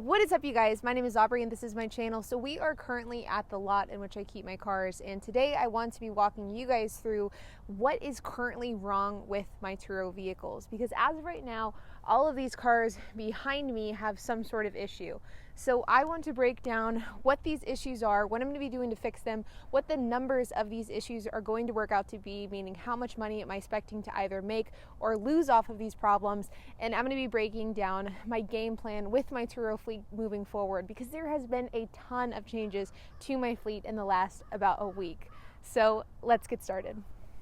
What is up, you guys? My name is Aubrey and this is my channel. So we are currently at the lot in which I keep my cars, and today I want to be walking you guys through what is currently wrong with my Turo vehicles, because as of right now all of these cars behind me have some sort of issue. So I want to break down what these issues are, what I'm going to be doing to fix them, what the numbers of these issues are going to work out to be, meaning how much money am I expecting to either make or lose off of these problems. And I'm going to be breaking down my game plan with my Turo fleet moving forward, because there has been a ton of changes to my fleet in the last about a week. So let's get started.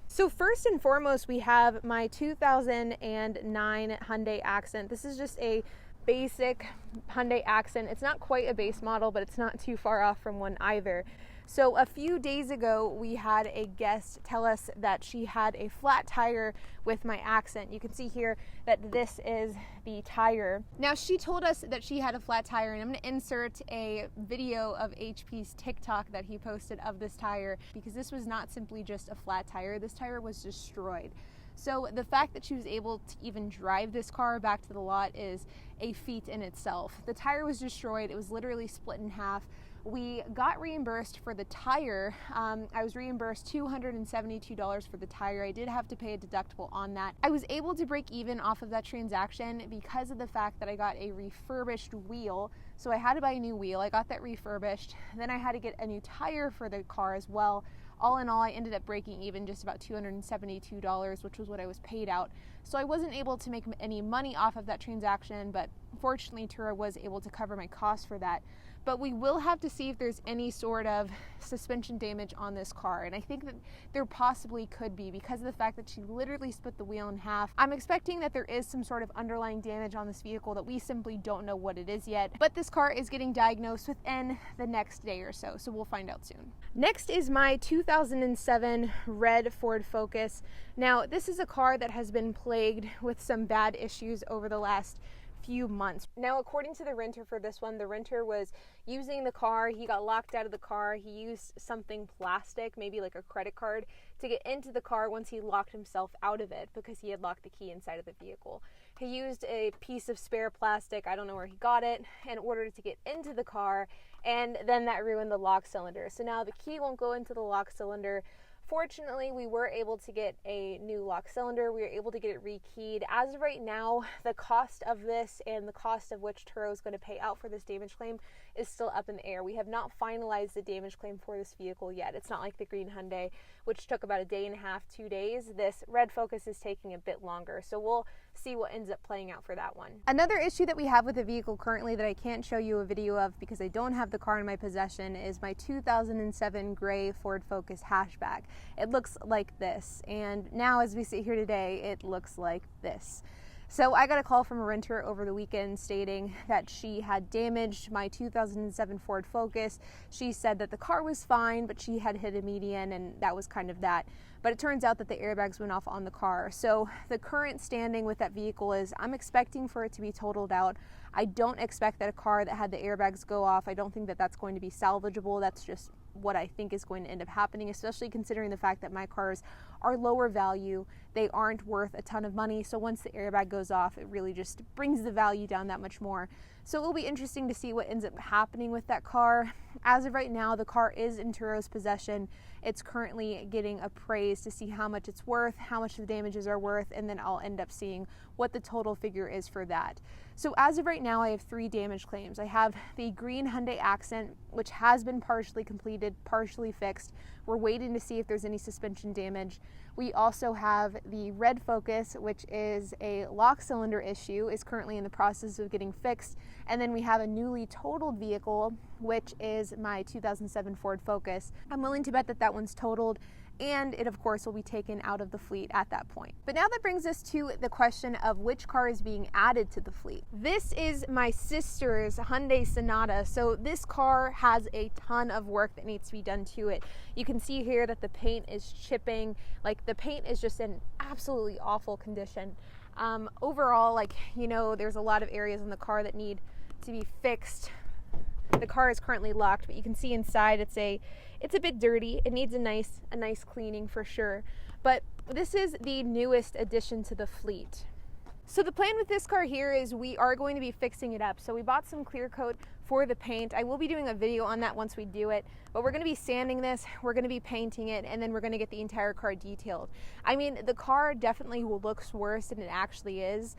So first and foremost, we have my 2009 Hyundai Accent. This is just a basic Hyundai Accent. It's not quite a base model, but it's not too far off from one either. So a few days ago, we had a guest tell us that she had a flat tire with my Accent. You can see here that this is the tire. Now, she told us that she had a flat tire, and I'm going to insert a video of HP's TikTok that he posted of this tire, because this was not simply just a flat tire. This tire was destroyed. So the fact that she was able to even drive this car back to the lot is a feat in itself. The tire was destroyed. It was literally split in half. We got reimbursed for the tire. I was reimbursed $272 for the tire. I did have to pay a deductible on that. I was able to break even off of that transaction because of the fact that I got a refurbished wheel. So I had to buy a new wheel. I got that refurbished. Then I had to get a new tire for the car as well. All in all, I ended up breaking even just about $272, which was what I was paid out. So I wasn't able to make any money off of that transaction, but fortunately Turo was able to cover my costs for that. But we will have to see if there's any sort of suspension damage on this car. And I think that there possibly could be, because of the fact that she literally split the wheel in half. I'm expecting that there is some sort of underlying damage on this vehicle that we simply don't know what it is yet. But this car is getting diagnosed within the next day or so, so we'll find out soon. Next is my 2007 red Ford Focus. Now, this is a car that has been plagued with some bad issues over the last few months. Now, according to the renter for this one, the renter was using the car. He got locked out of the car. He used something plastic, maybe like a credit card, to get into the car once he locked himself out of it, because he had locked the key inside of the vehicle. He used a piece of spare plastic, I don't know where he got it, in order to get into the car, and then that ruined the lock cylinder. So now the key won't go into the lock cylinder. Fortunately, we were able to get a new lock cylinder. We were able to get it rekeyed. As of right now, the cost of this and the cost of which Turo is going to pay out for this damage claim is still up in the air. We have not finalized the damage claim for this vehicle yet. It's not like the green Hyundai, which took about a day and a half, 2 days. This red Focus is taking a bit longer, so we'll see what ends up playing out for that one. Another issue that we have with the vehicle currently that I can't show you a video of because I don't have the car in my possession is my 2007 gray Ford Focus hatchback. It looks like this, and now as we sit here today, it looks like this. So I got a call from a renter over the weekend stating that she had damaged my 2007 Ford Focus. She said that the car was fine, but she had hit a median, and that was kind of that. But it turns out that the airbags went off on the car. So the current standing with that vehicle is I'm expecting for it to be totaled out. I don't expect that a car that had the airbags go off, I don't think that that's going to be salvageable. That's just what I think is going to end up happening, especially considering the fact that my cars are lower value. They aren't worth a ton of money. So once the airbag goes off, it really just brings the value down that much more. So it will be interesting to see what ends up happening with that car. As of right now, the car is in Turo's possession. It's currently getting appraised to see how much it's worth, how much the damages are worth, and then I'll end up seeing what the total figure is for that. So as of right now, I have 3 damage claims. I have the green Hyundai Accent, which has been partially completed, partially fixed. We're waiting to see if there's any suspension damage. We also have the red Focus, which is a lock cylinder issue, is currently in the process of getting fixed. And then we have a newly totaled vehicle, which is my 2007 Ford Focus. I'm willing to bet that that one's totaled, and it of course will be taken out of the fleet at that point. But now that brings us to the question of which car is being added to the fleet. This is my sister's Hyundai Sonata. So this car has a ton of work that needs to be done to it. You can see here that the paint is chipping. Like, the paint is just in absolutely awful condition. Overall, like, you know, there's a lot of areas in the car that need to be fixed. The car is currently locked, but you can see inside it's a bit dirty. It needs a nice cleaning for sure. But this is the newest addition to the fleet. So the plan with this car here is we are going to be fixing it up. So we bought some clear coat for the paint. I will be doing a video on that once we do it, but we're going to be sanding this, we're going to be painting it, and then we're going to get the entire car detailed. I mean, the car definitely looks worse than it actually is.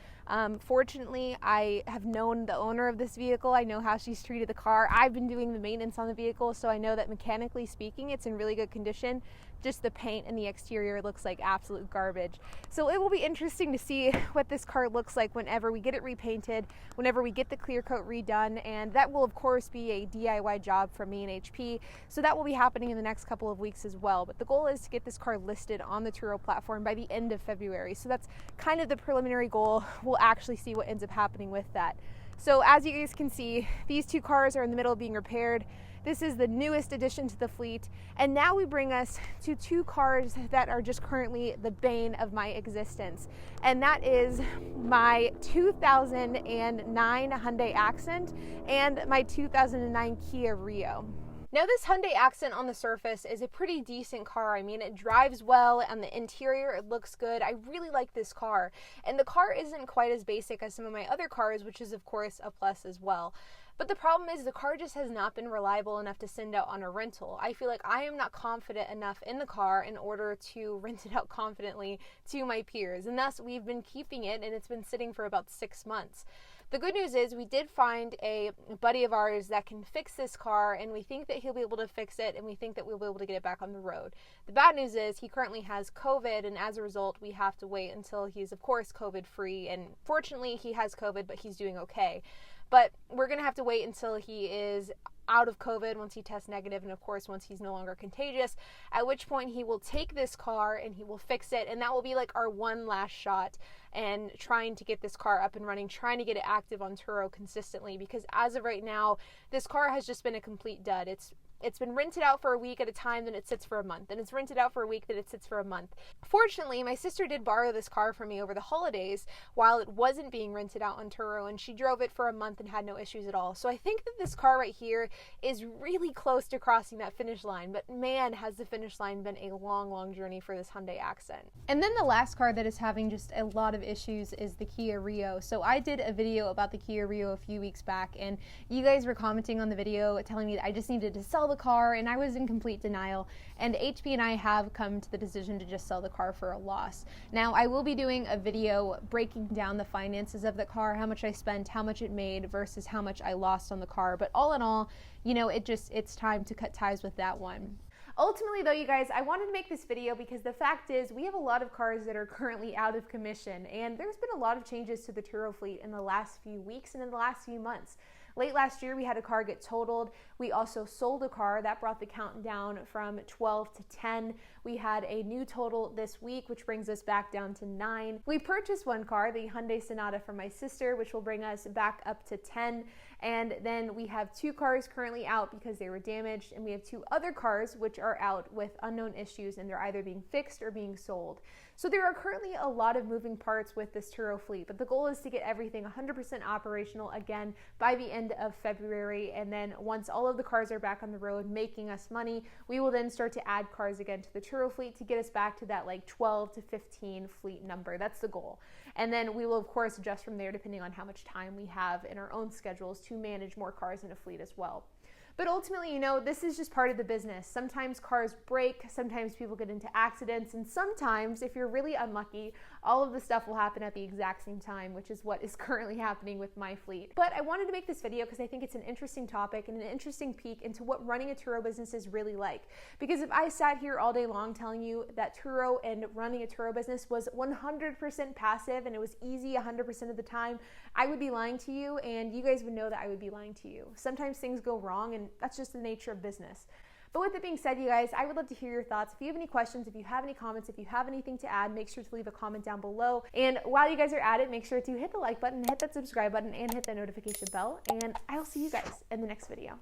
Fortunately, I have known the owner of this vehicle. I know how she's treated the car. I've been doing the maintenance on the vehicle, so I know that mechanically speaking, it's in really good condition. Just the paint and the exterior looks like absolute garbage. So it will be interesting to see what this car looks like whenever we get it repainted, whenever we get the clear coat redone, and that will of course be a DIY job from me and HP. So that will be happening in the next couple of weeks as well. But the goal is to get this car listed on the Turo platform by the end of February. So that's kind of the preliminary goal. We'll actually see what ends up happening with that. So as you guys can see, these two cars are in the middle of being repaired. This is the newest addition to the fleet. And now we bring us to two cars that are just currently the bane of my existence. And that is my 2009 Hyundai Accent and my 2009 Kia Rio. Now this Hyundai Accent on the surface is a pretty decent car. I mean, it drives well, and the interior, it looks good. I really like this car. And the car isn't quite as basic as some of my other cars, which is of course a plus as well. But the problem is the car just has not been reliable enough to send out on a rental. I feel like I am not confident enough in the car in order to rent it out confidently to my peers. And thus we've been keeping it, and it's been sitting for about 6 months. The good news is we did find a buddy of ours that can fix this car, and we think that he'll be able to fix it, and we think that we'll be able to get it back on the road. The bad news is he currently has COVID, and as a result we have to wait until he's of course COVID free, and fortunately he has COVID, but he's doing okay. But we're going to have to wait until he is out of COVID, once he tests negative, and of course once he's no longer contagious, at which point he will take this car and he will fix it, and that will be like our one last shot and trying to get this car up and running, trying to get it active on Turo consistently, because as of right now this car has just been a complete dud. It's been rented out for a week at a time, then it sits for a month. Then it's rented out for a week, then it sits for a month. Fortunately, my sister did borrow this car from me over the holidays while it wasn't being rented out on Turo, and she drove it for a month and had no issues at all. So I think that this car right here is really close to crossing that finish line, but man, has the finish line been a long, long journey for this Hyundai Accent. And then the last car that is having just a lot of issues is the Kia Rio. So I did a video about the Kia Rio a few weeks back, and you guys were commenting on the video telling me that I just needed to sell the car, and I was in complete denial, and HP and I have come to the decision to just sell the car for a loss. Now I will be doing a video breaking down the finances of the car, how much I spent, how much it made versus how much I lost on the car, but all in all, you know, it's time to cut ties with that one. Ultimately though, you guys, I wanted to make this video because the fact is we have a lot of cars that are currently out of commission, and there's been a lot of changes to the Turo fleet in the last few weeks and in the last few months. Late last year, we had a car get totaled. We also sold a car. That brought the count down from 12 to 10. We had a new total this week, which brings us back down to 9. We purchased one car, the Hyundai Sonata from my sister, which will bring us back up to 10. And then we have 2 cars currently out because they were damaged, and we have 2 other cars which are out with unknown issues, and they're either being fixed or being sold. So there are currently a lot of moving parts with this Turo fleet, but the goal is to get everything 100% operational again by the end of February, and then once all of the cars are back on the road making us money, we will then start to add cars again to the Turo fleet to get us back to that like 12 to 15 fleet number. That's the goal. And then we will of course adjust from there depending on how much time we have in our own schedules to manage more cars in a fleet as well. But ultimately, you know, this is just part of the business. Sometimes cars break, sometimes people get into accidents, and sometimes, if you're really unlucky, all of the stuff will happen at the exact same time, which is what is currently happening with my fleet. But I wanted to make this video because I think it's an interesting topic and an interesting peek into what running a Turo business is really like. Because if I sat here all day long telling you that Turo and running a Turo business was 100% passive and it was easy 100% of the time, I would be lying to you, and you guys would know that I would be lying to you. Sometimes things go wrong, and that's just the nature of business. But with it being said, you guys, I would love to hear your thoughts. If you have any questions, if you have any comments, if you have anything to add, make sure to leave a comment down below. And while you guys are at it, make sure to hit the like button, hit that subscribe button, and hit that notification bell. And I'll see you guys in the next video.